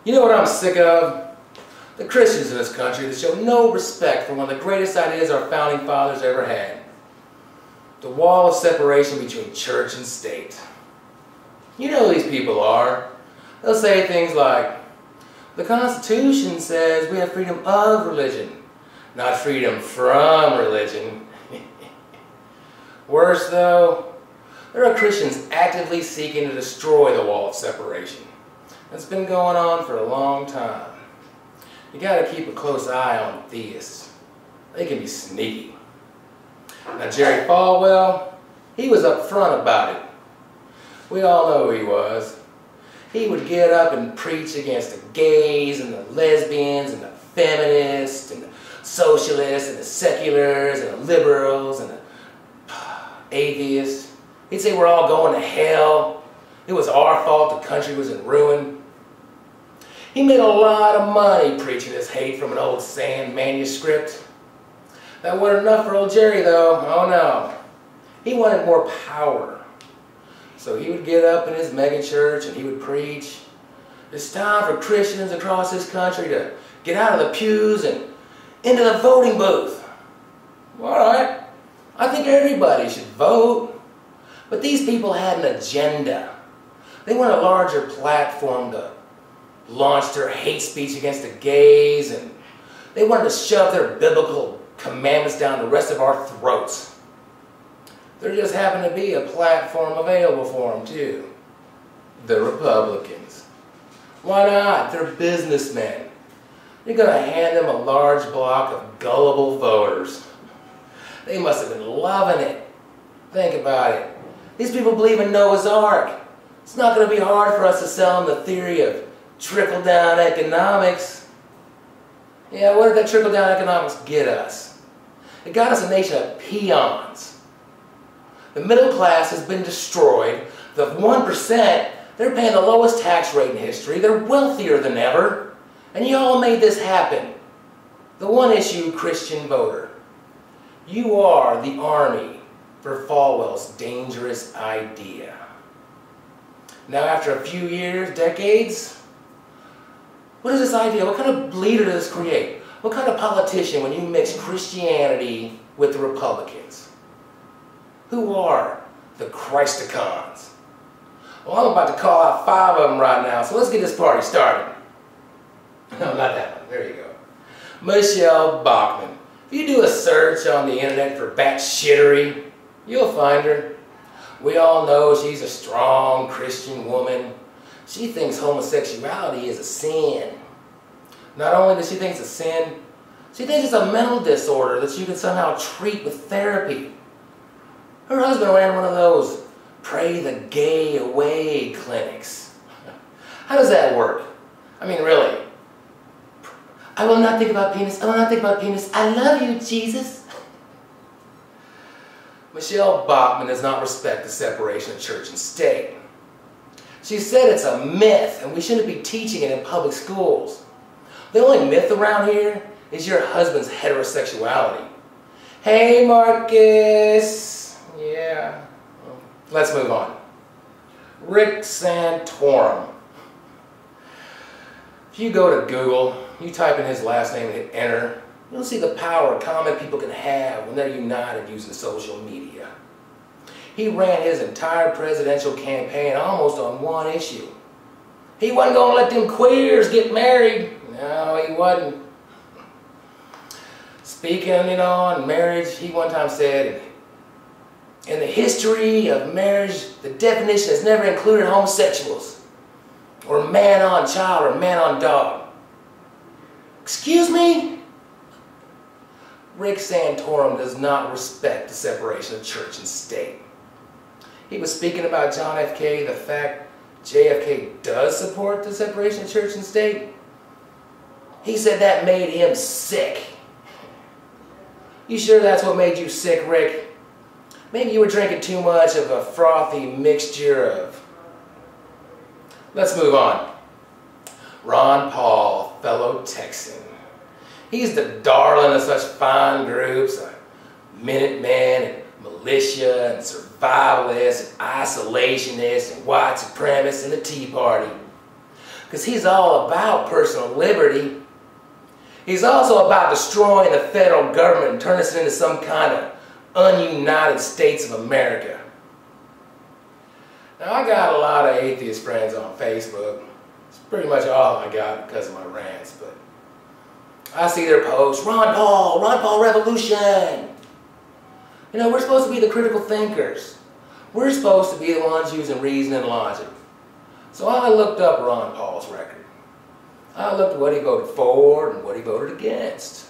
You know what I'm sick of? The Christians in this country that show no respect for one of the greatest ideas our founding fathers ever had. The wall of separation between church and state. You know who these people are. They'll say things like, the Constitution says we have freedom of religion, not freedom from religion. Worse though, there are Christians actively seeking to destroy the wall of separation. It's been going on for a long time. You gotta keep a close eye on theists. They can be sneaky. Now Jerry Falwell, he was up front about it. We all know who he was. He would get up and preach against the gays and the lesbians and the feminists and the socialists and the seculars and the liberals and the atheists. He'd say we're all going to hell. It was our fault the country was in ruin. He made a lot of money preaching this hate from an old sand manuscript. That wasn't enough for old Jerry though. Oh no. He wanted more power. So he would get up in his mega church and he would preach, it's time for Christians across this country to get out of the pews and into the voting booth. All right. I think everybody should vote. But these people had an agenda. They wanted a larger platform to launch their hate speech against the gays, and they wanted to shove their biblical commandments down the rest of our throats. There just happened to be a platform available for them too. The Republicans. Why not? They're businessmen. You're going to hand them a large block of gullible voters. They must have been loving it. Think about it. These people believe in Noah's Ark. It's not going to be hard for us to sell them the theory of trickle-down economics. Yeah, what did that trickle-down economics get us? It got us a nation of peons. The middle class has been destroyed. The 1%, they're paying the lowest tax rate in history. They're wealthier than ever. And you all made this happen. The one-issue Christian voter. You are the army for Falwell's dangerous idea. Now after a few years, decades, what is this idea? What kind of leader does this create? What kind of politician when you mix Christianity with the Republicans? Who are the ChristOcons? Well, I'm about to call out 5 of them right now, so let's get this party started. No, not that one. There you go. Michelle Bachmann. If you do a search on the internet for batshittery, you'll find her. We all know she's a strong Christian woman. She thinks homosexuality is a sin. Not only does she think it's a sin, she thinks it's a mental disorder that you can somehow treat with therapy. Her husband ran one of those pray the gay away clinics. How does that work? I mean, really. I will not think about penis. I will not think about penis. I love you, Jesus. Michelle Bachmann does not respect the separation of church and state. She said it's a myth and we shouldn't be teaching it in public schools. The only myth around here is your husband's heterosexuality. Hey, Marcus. Yeah. Let's move on. Rick Santorum. If you go to Google, you type in his last name and hit enter, you'll see the power common people can have when they're united using social media. He ran his entire presidential campaign almost on one issue. He wasn't going to let them queers get married. No, he wasn't. Speaking, on marriage, he one time said, in the history of marriage, the definition has never included homosexuals, or man on child, or man on dog. Excuse me? Rick Santorum does not respect the separation of church and state. He was speaking about John F. Kennedy, the fact JFK does support the separation of church and state. He said that made him sick. You sure that's what made you sick, Rick? Maybe you were drinking too much of a frothy mixture of... Let's move on. Ron Paul, fellow Texan. He's the darling of such fine groups, Minutemen and militia and survivalists and isolationists and white supremacists and the Tea Party. because he's all about personal liberty. He's also about destroying the federal government and turning us into some kind of ununited States of America. Now, I got a lot of atheist friends on Facebook. It's pretty much all I got because of my rants, but I see their posts, Ron Paul revolution. You know, we're supposed to be the critical thinkers. We're supposed to be the ones using reason and logic. So I looked up Ron Paul's record. I looked at what he voted for and what he voted against.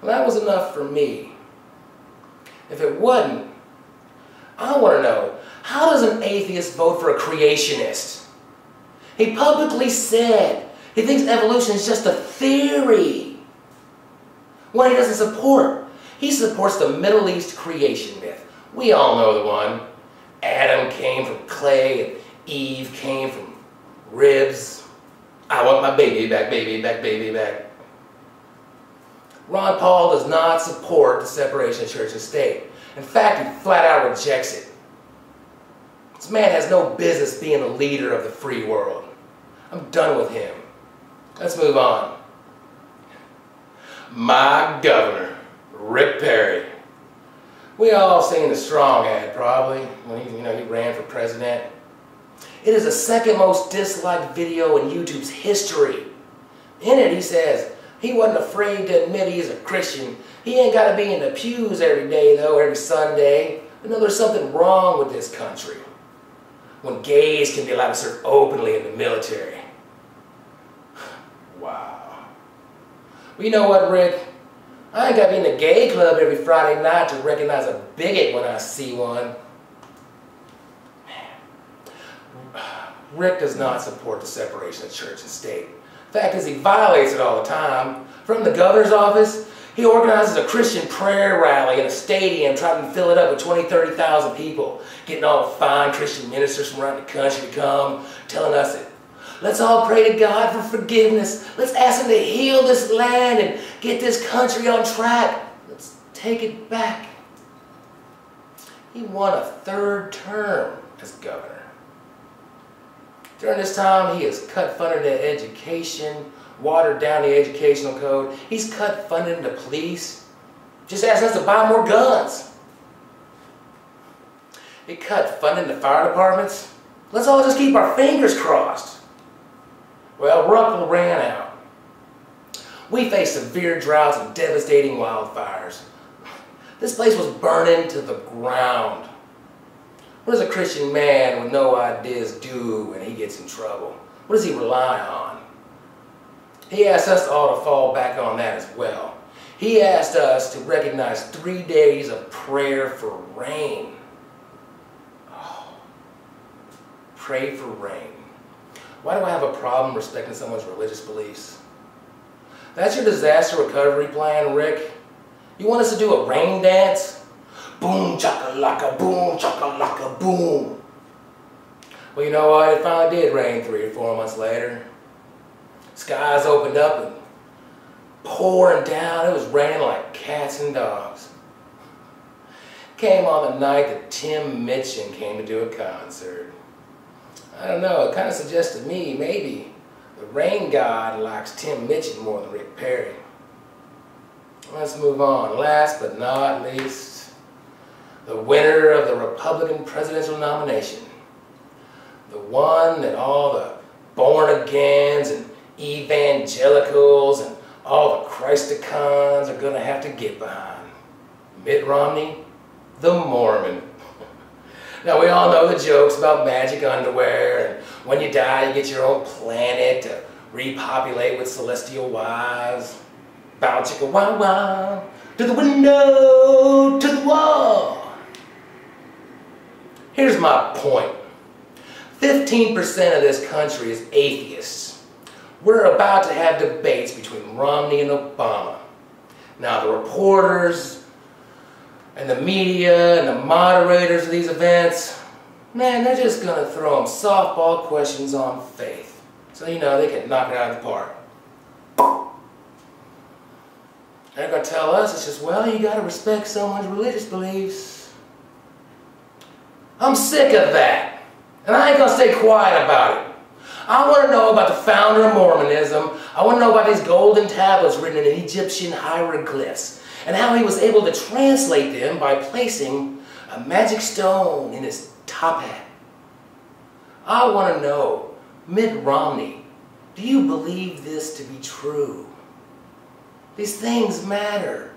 Well, that was enough for me. If it wasn't, I want to know, how does an atheist vote for a creationist? He publicly said he thinks evolution is just a theory. One he doesn't support. He supports the Middle East creation myth. We all know the one. Adam came from clay and Eve came from ribs. I want my baby back, baby back, baby back. Ron Paul does not support the separation of church and state. In fact, he flat out rejects it. This man has no business being the leader of the free world. I'm done with him. Let's move on. My governor, Rick Perry. We all seen the Strong ad probably when he ran for president. It is the second most disliked video in YouTube's history. In it, he says he wasn't afraid to admit he's a Christian. He ain't got to be in the pews every day, though, every Sunday. You know, there's something wrong with this country when gays can be allowed to serve openly in the military. Wow. Well, you know what, Rick? I ain't got to be in the gay club every Friday night to recognize a bigot when I see one. Rick does not support the separation of church and state. The fact is, he violates it all the time. From the governor's office, he organizes a Christian prayer rally in a stadium, trying to fill it up with 20,000, 30,000 people, getting all the fine Christian ministers from around the country to come, telling us that let's all pray to God for forgiveness. Let's ask Him to heal this land and get this country on track. Let's take it back. He won a third term as governor. During this time, he has cut funding to education, watered down the educational code. He's cut funding to police, just asking us to buy more guns. He cut funding to fire departments. Let's all just keep our fingers crossed. Well, Ruckle ran out. We faced severe droughts and devastating wildfires. This place was burning to the ground. What does a Christian man with no ideas do when he gets in trouble? What does he rely on? He asked us all to fall back on that as well. He asked us to recognize 3 days of prayer for rain. Oh, pray for rain. Why do I have a problem respecting someone's religious beliefs? That's your disaster recovery plan, Rick? You want us to do a rain dance? Boom, chaka-laka, boom. Well, you know what? It finally did rain 3 or 4 months later. Skies opened up and pouring down. It was raining like cats and dogs. Came on the night that Tim Mitchell came to do a concert. I don't know, it kind of suggests to me maybe the rain god likes Tim Mitchell more than Rick Perry. Let's move on. Last but not least, the winner of the Republican presidential nomination. The one that all the born-agains and evangelicals and all the ChristOcons are going to have to get behind. Mitt Romney, the Mormon. Now, we all know the jokes about magic underwear and when you die you get your own planet to repopulate with celestial wives. Bow chicka wow wow, to the window, to the wall. Here's my point. 15% of this country is atheists. We're about to have debates between Romney and Obama. Now the reporters and the media and the moderators of these events, man, they're just going to throw them softball questions on faith. So, you know, they can knock it out of the park. They're going to tell us, it's just, well, you got to respect someone's religious beliefs. I'm sick of that. And I ain't going to stay quiet about it. I want to know about the founder of Mormonism. I want to know about these golden tablets written in Egyptian hieroglyphs and how he was able to translate them by placing a magic stone in his top hat. I want to know, Mitt Romney, do you believe this to be true? These things matter.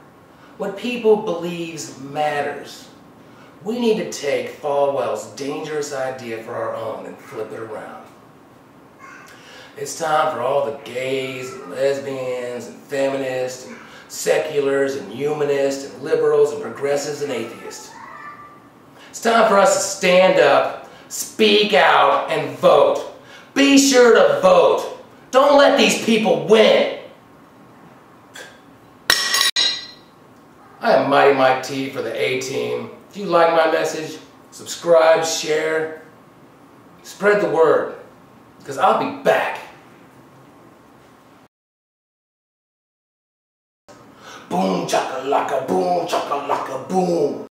What people believes matters. We need to take Falwell's dangerous idea for our own and flip it around. It's time for all the gays and lesbians and feminists and seculars and humanists and liberals and progressives and atheists. It's time for us to stand up, speak out, and vote. Be sure to vote. Don't let these people win. I am MightyMikeT for the A-Team. If you like my message, subscribe, share, spread the word, because I'll be back. Boom, chakalaka, boom, boom.